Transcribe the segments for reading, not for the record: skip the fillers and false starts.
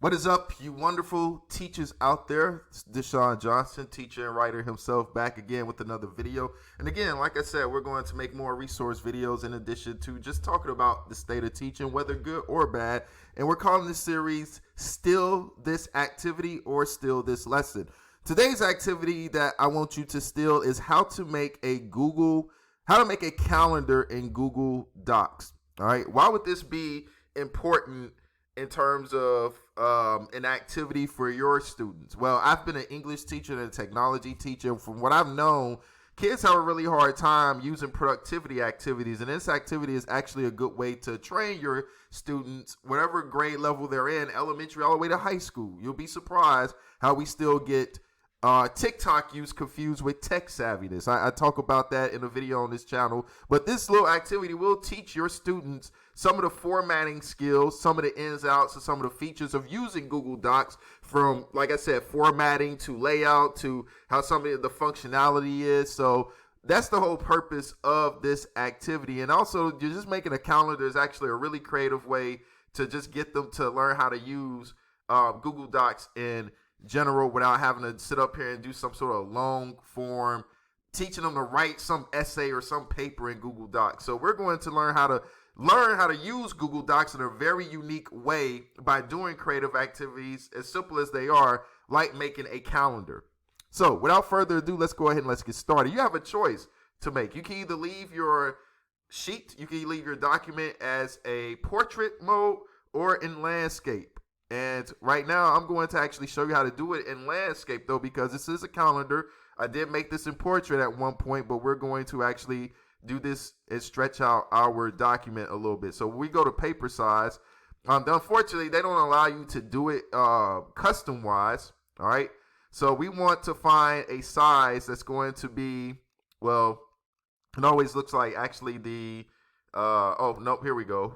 What is up, you wonderful teachers out there? It's Deshaun Johnson, teacher and writer himself, back again with another video. And again, like I said, we're going to make more resource videos in addition to just talking about the state of teaching, whether good or bad. And we're calling this series Still This Activity or Still This Lesson. Today's activity that I want you to steal is how to make a calendar in Google Docs. All right. Why would this be important in terms of an activity for your students? Well, I've been an English teacher and a technology teacher. From what I've known, kids have a really hard time using productivity activities, and this activity is actually a good way to train your students, whatever grade level they're in, elementary all the way to high school. You'll be surprised how we still get TikTok use confused with tech savviness. I talk about that in a video on this channel, but this little activity will teach your students some of the formatting skills, some of the ins, outs, and some of the features of using Google Docs, from, like I said, formatting to layout to how some of the functionality is. So that's the whole purpose of this activity. And also, you're just making a calendar is actually a really creative way to just get them to learn how to use Google Docs in general without having to sit up here and do some sort of long form, teaching them to write some essay or some paper in Google Docs. So we're going to learn how to use Google Docs in a very unique way by doing creative activities, as simple as they are, like making a calendar. So without further ado, let's go ahead and let's get started. You have a choice to make. You can either leave your sheet, you can leave your document as a portrait mode or in landscape. And right now, I'm going to actually show you how to do it in landscape, though, because this is a calendar. I did make this in portrait at one point, but we're going to actually do this and stretch out our document a little bit. So when we go to paper size, unfortunately, they don't allow you to do it custom-wise, all right? So we want to find a size that's going to be, well, it always looks like actually the, oh, nope, here we go,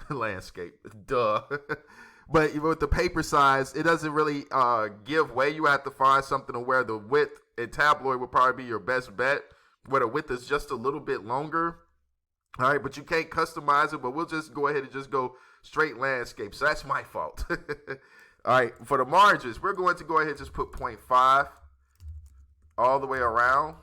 landscape, duh. But with the paper size, it doesn't really give way. You have to find something to where the width in tabloid would probably be your best bet, where the width is just a little bit longer. All right, but you can't customize it, but we'll just go ahead and just go straight landscape. So that's my fault. All right, for the margins, we're going to go ahead and just put 0.5 all the way around.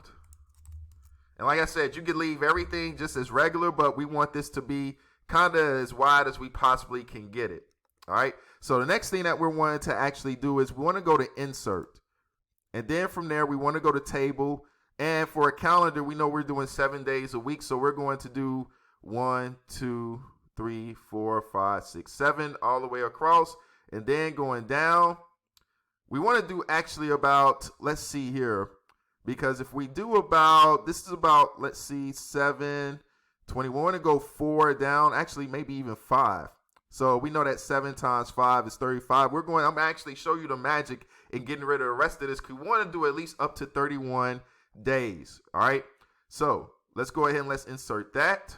And like I said, you can leave everything just as regular, but we want this to be kind of as wide as we possibly can get it. All right, so the next thing that we're wanting to actually do is we want to go to insert. And then from there, we want to go to table. And for a calendar, we know we're doing 7 days a week. So we're going to do 1, 2, 3, 4, 5, 6, 7 all the way across. And then going down, we want to do actually about, let's see here. Because if we do about, this is about, let's see, 7, 20. We want to go 4 down, actually maybe even 5. So we know that 7 times 5 is 35. I'm going to actually show you the magic in getting rid of the rest of this, because we want to do at least up to 31 days. All right. So let's go ahead and let's insert that.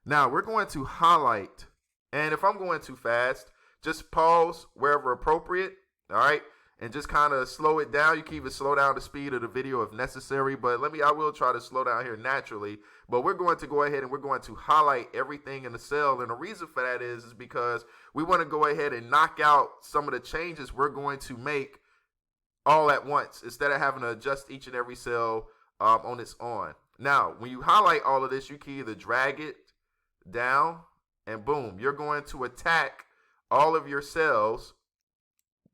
Now we're going to highlight. And if I'm going too fast, just pause wherever appropriate. All right. And just kind of slow it down. You can even slow down the speed of the video if necessary. But I will try to slow down here naturally. But we're going to go ahead and we're going to highlight everything in the cell. And the reason for that is because we want to go ahead and knock out some of the changes we're going to make all at once, instead of having to adjust each and every cell on its own. Now, when you highlight all of this, you can either drag it down and boom, you're going to attack all of your cells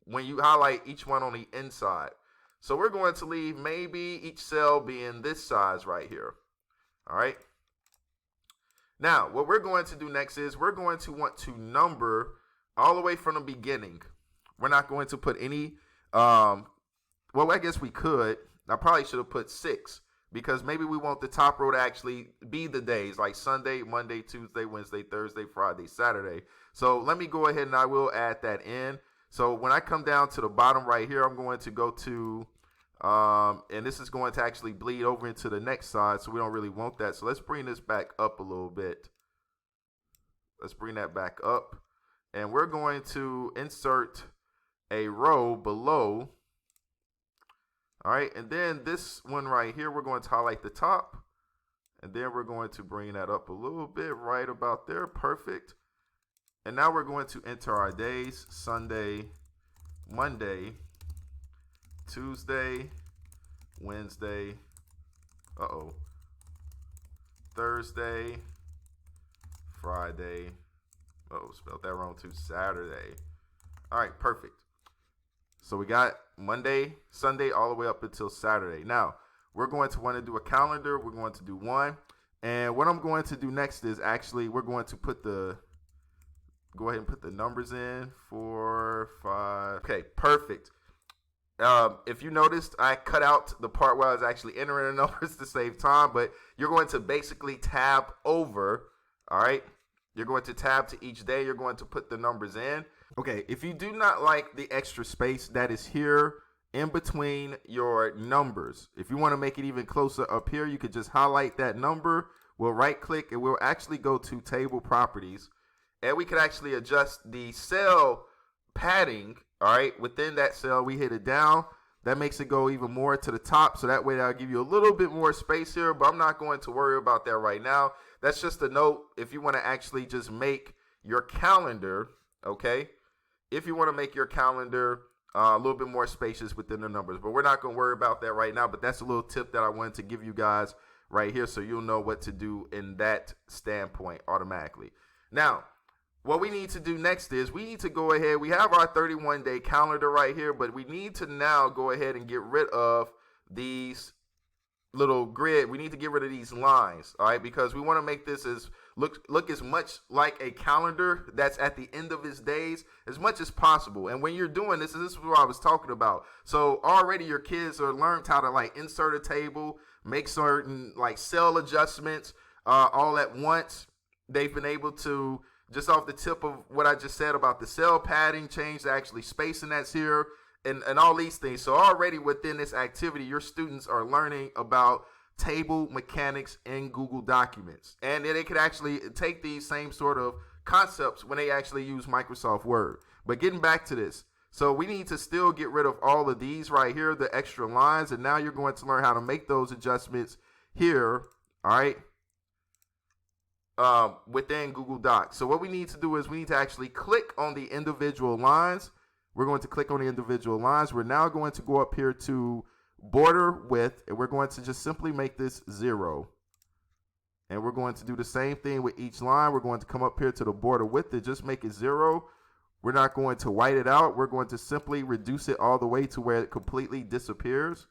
when you highlight each one on the inside. So we're going to leave maybe each cell being this size right here. All right. Now, what we're going to do next is we're going to want to number all the way from the beginning. We're not going to put any, well, I guess we could. I probably should have put 6, because maybe we want the top row to actually be the days, like Sunday, Monday, Tuesday, Wednesday, Thursday, Friday, Saturday. So let me go ahead and I will add that in. So when I come down to the bottom right here, I'm going to go to, and this is going to actually bleed over into the next side, so we don't really want that. So let's bring this back up a little bit. Let's bring that back up. And we're going to insert a row below. All right, and then this one right here, we're going to highlight the top. And then we're going to bring that up a little bit right about there. Perfect. And now we're going to enter our days: Sunday, Monday, Tuesday, Wednesday, Thursday, Friday, spelled that wrong too, Saturday. All right, perfect. So we got Monday, Sunday, all the way up until Saturday. Now, we're going to want to do a calendar. We're going to do one. And what I'm going to do next is actually we're going to go ahead and put the numbers in. 4, 5. Okay, perfect. If you noticed, I cut out the part where I was actually entering the numbers to save time, but you're going to basically tab over, all right? You're going to tab to each day. You're going to put the numbers in. Okay, if you do not like the extra space that is here in between your numbers, if you want to make it even closer up here, you could just highlight that number. We'll right click and we'll actually go to table properties, and we could actually adjust the cell padding. All right, within that cell, we hit it down. That makes it go even more to the top. So that way that'll give you a little bit more space here, but I'm not going to worry about that right now. That's just a note if you want to actually just make your calendar, okay? If you want to make your calendar a little bit more spacious within the numbers, but we're not going to worry about that right now. But that's a little tip that I wanted to give you guys right here so you'll know what to do in that standpoint automatically. Now, what we need to do next is we need to go ahead. We have our 31-day calendar right here, but we need to now go ahead and get rid of these little grid. We need to get rid of these lines, all right, because we want to make this as look as much like a calendar that's at the end of its days as much as possible. And when you're doing this is what I was talking about. So already your kids are learned how to like insert a table, make certain like cell adjustments all at once. They've been able to, just off the tip of what I just said about the cell padding, change the actually spacing that's here, and all these things. So already within this activity, your students are learning about table mechanics in Google Documents. And then they could actually take these same sort of concepts when they actually use Microsoft Word. But getting back to this, so we need to still get rid of all of these right here, the extra lines, and now you're going to learn how to make those adjustments here, all right, within Google Docs. So what we need to do is we need to actually click on the individual lines. We're going to click on the individual lines. We're now going to go up here to border width, and we're going to just simply make this 0. And we're going to do the same thing with each line. We're going to come up here to the border width and just make it 0. We're not going to white it out. We're going to simply reduce it all the way to where it completely disappears.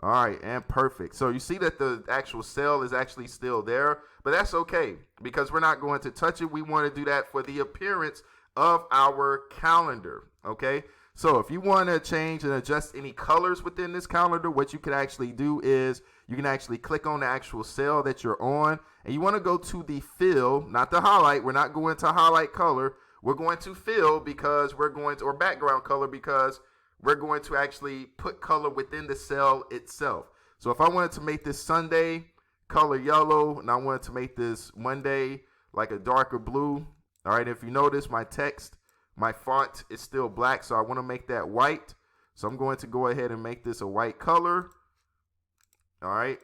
All right, and perfect. So you see that the actual cell is actually still there, but that's okay because we're not going to touch it. We want to do that for the appearance of our calendar, okay? So if you want to change and adjust any colors within this calendar, what you can actually do is you can actually click on the actual cell that you're on, and you want to go to the fill, not the highlight. We're not going to highlight color. We're going to fill because we're going to, or background color, because we're going to actually put color within the cell itself. So if I wanted to make this Sunday color yellow, and I wanted to make this Monday like a darker blue, all right, if you notice my text, my font is still black, so I want to make that white. So I'm going to go ahead and make this a white color, all right.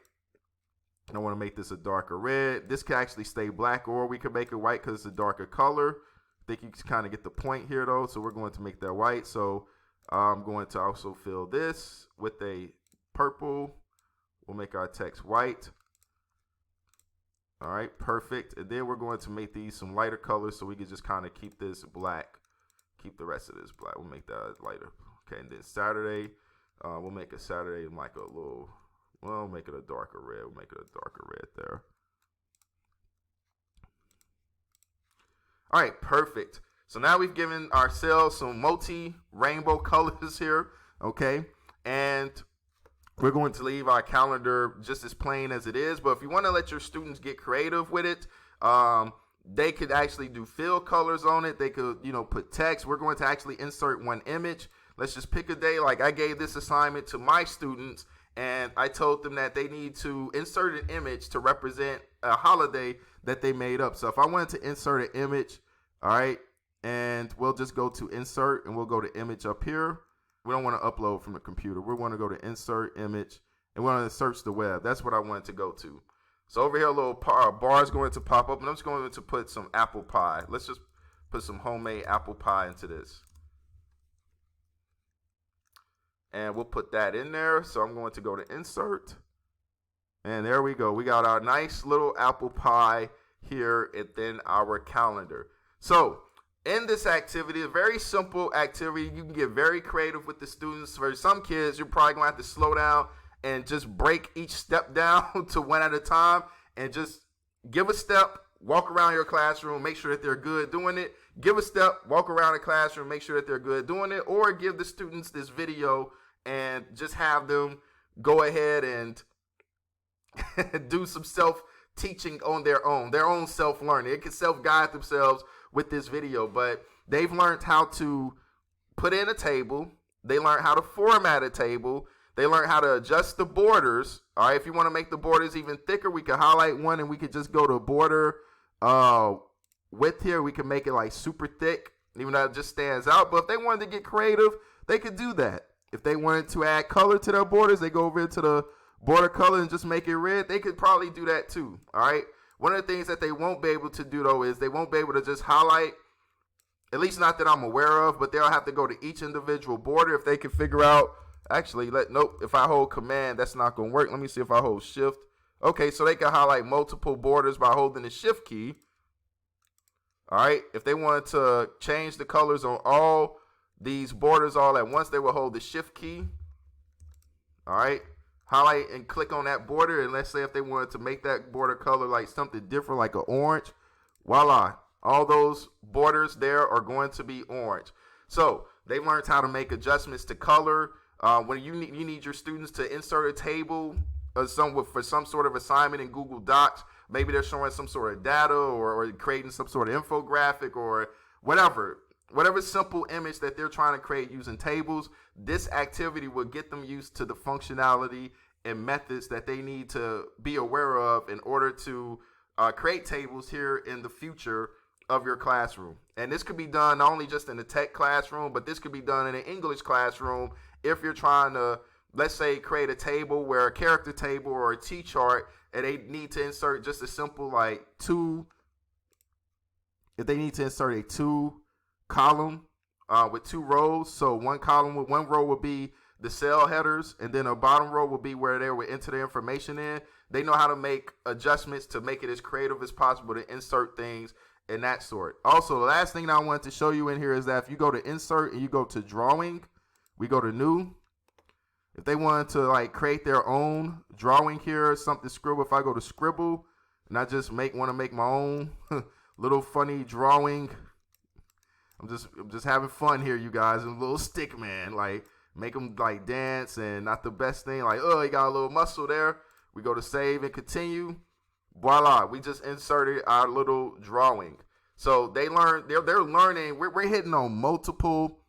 And I want to make this a darker red. This can actually stay black, or we can make it white because it's a darker color. I think you can kind of get the point here, though, so we're going to make that white. So I'm going to also fill this with a purple. We'll make our text white. All right, perfect. And then we're going to make these some lighter colors so we can just kind of keep this black. Keep the rest of this black. We'll make that lighter. Okay, and then Saturday, we'll make a Saturday like a little, well, make it a darker red. We'll make it a darker red there. All right, perfect. So now we've given ourselves some multi-rainbow colors here, okay? And we're going to leave our calendar just as plain as it is. But if you want to let your students get creative with it, they could actually do fill colors on it. They could, put text. We're going to actually insert one image. Let's just pick a day. Like I gave this assignment to my students, and I told them that they need to insert an image to represent a holiday that they made up. So if I wanted to insert an image, all right, and we'll just go to insert and we'll go to image up here. We don't want to upload from the computer. We want to go to insert image, and we want to search the web. That's what I wanted to go to. So over here, a little bar is going to pop up, and I'm just going to put some apple pie. Let's just put some homemade apple pie into this. And we'll put that in there. So I'm going to go to insert. And there we go. We got our nice little apple pie here within our calendar. So in this activity, a very simple activity, you can get very creative with the students. For some kids, you're probably going to have to slow down and just break each step down to one at a time and just give a step, walk around your classroom, make sure that they're good doing it. Give a step, walk around the classroom, make sure that they're good doing it, or give the students this video and just have them go ahead and do some self-teaching on their own self-learning. They can self-guide themselves with this video, but they've learned how to put in a table. They learned how to format a table. They learned how to adjust the borders. All right, if you want to make the borders even thicker, we can highlight one and we could just go to border width here. We can make it like super thick, even though it just stands out. But if they wanted to get creative, they could do that. If they wanted to add color to their borders, they go over into the border color and just make it red. They could probably do that too. All right. One of the things that they won't be able to do though is they won't be able to just highlight, at least not that I'm aware of, but they'll have to go to each individual border if they can figure out. Actually, nope, if I hold command, that's not going to work. Let me see if I hold shift. Okay, so they can highlight multiple borders by holding the shift key. All right, if they wanted to change the colors on all these borders all at once, they will hold the shift key. All right, highlight and click on that border. And let's say if they wanted to make that border color like something different, like an orange, voila, all those borders there are going to be orange. So they learned how to make adjustments to color. When you need your students to insert a table for some sort of assignment in Google Docs, maybe they're showing some sort of data or creating some sort of infographic or whatever simple image that they're trying to create using tables, this activity will get them used to the functionality and methods that they need to be aware of in order to create tables here in the future of your classroom. And this could be done not only just in the tech classroom, but this could be done in an English classroom. If you're trying to, let's say, create a table where a character table or a T-chart, and they need to insert just a simple like if they need to insert a 2 column with 2 rows. So one row would be the cell headers, and then a bottom row will be where they would enter the information in. They know how to make adjustments to make it as creative as possible to insert things and that sort. Also, the last thing I wanted to show you in here is that if you go to insert and you go to drawing, we go to new. If they wanted to like create their own drawing here, something scribble, if I go to scribble and I just want to make my own little funny drawing. I'm just having fun here, you guys. I'm a little stick man, like make them like dance and not the best thing. Like, oh, he got a little muscle there. We go to save and continue. Voila, we just inserted our little drawing. So they're learning. We're hitting on multiple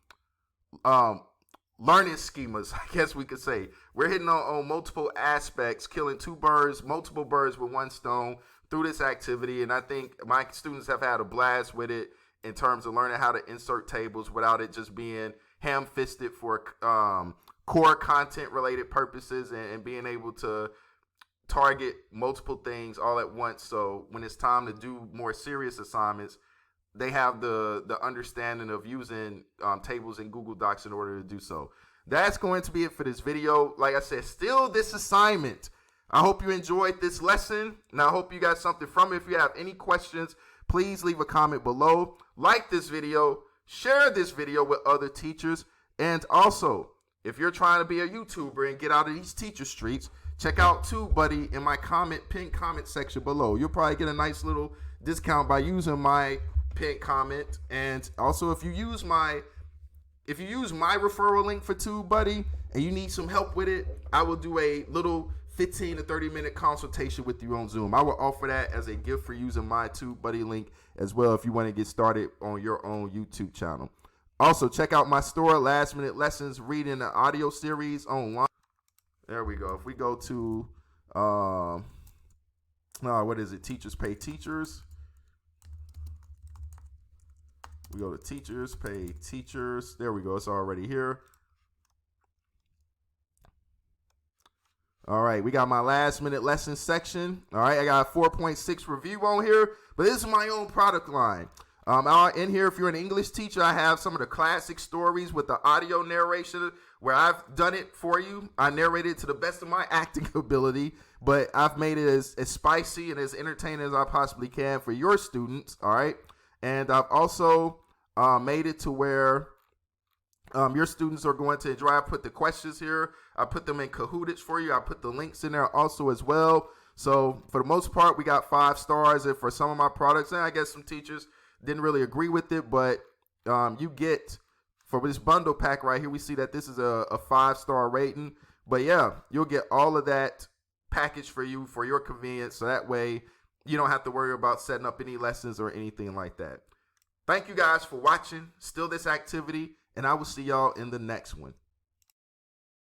learning schemas, I guess we could say. We're hitting on multiple aspects, killing multiple birds with one stone through this activity. And I think my students have had a blast with it in terms of learning how to insert tables without it just being ham-fisted for core content related purposes and being able to target multiple things all at once. So when it's time to do more serious assignments, they have the understanding of using tables in Google Docs in order to do so. That's going to be it for this video. Like I said, still this assignment. I hope you enjoyed this lesson, and I hope you got something from it. If you have any questions, please leave a comment below. Like this video, share this video with other teachers, and also, if you're trying to be a YouTuber and get out of these teacher streets, check out TubeBuddy in my pinned comment section below. You'll probably get a nice little discount by using my pinned comment. And also, if you use my referral link for TubeBuddy and you need some help with it, I will do a little 15 to 30 minute consultation with you on Zoom. I will offer that as a gift for using my TubeBuddy link as well if you want to get started on your own YouTube channel. Also, check out my store, Last Minute Lessons Reading and Audio Series online. There we go. If we go to, what is it? Teachers Pay Teachers. We go to Teachers Pay Teachers. There we go. It's already here. All right, we got my last minute lesson section. All right, I got a 4.6 review on here, but this is my own product line. In here, if you're an English teacher, I have some of the classic stories with the audio narration where I've done it for you. I narrated to the best of my acting ability, but I've made it as spicy and as entertaining as I possibly can for your students. All right, and I've also made it to where your students are going to enjoy. I put the questions here. I put them in Kahoots for you. I put the links in there also as well. So for the most part, we got 5 stars. And for some of my products, and I guess some teachers didn't really agree with it, but you get, for this bundle pack right here, we see that this is a 5-star rating. But yeah, you'll get all of that package for you for your convenience. So that way you don't have to worry about setting up any lessons or anything like that. Thank you guys for watching Still This Activity, and I will see y'all in the next one.